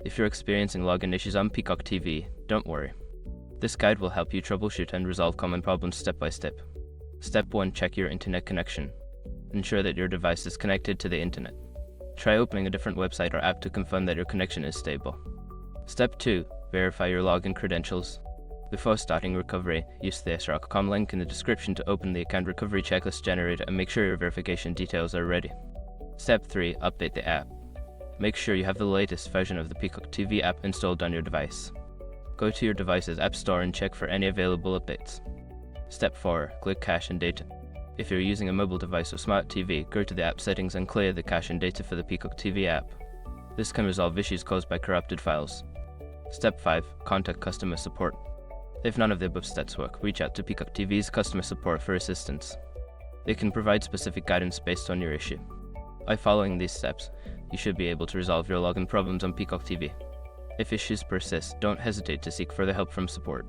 If you're experiencing login issues on Peacock TV, don't worry. This guide will help you troubleshoot and resolve common problems step by step. Step 1. Check your internet connection. Ensure that your device is connected to the internet. Try opening a different website or app to confirm that your connection is stable. Step 2. Verify your login credentials. Before starting recovery, use the srock.com link in the description to open the account recovery checklist generator and make sure your verification details are ready. Step 3. Update the app. Make sure you have the latest version of the Peacock TV app installed on your device. Go to your device's App Store and check for any available updates. Step 4. Click Cache and Data. If you're using a mobile device or smart TV, go to the app settings and clear the cache and data for the Peacock TV app. This can resolve issues caused by corrupted files. Step 5. Contact customer support. If none of the above steps work, reach out to Peacock TV's customer support for assistance. They can provide specific guidance based on your issue. By following these steps, you should be able to resolve your login problems on Peacock TV. If issues persist, don't hesitate to seek further help from support.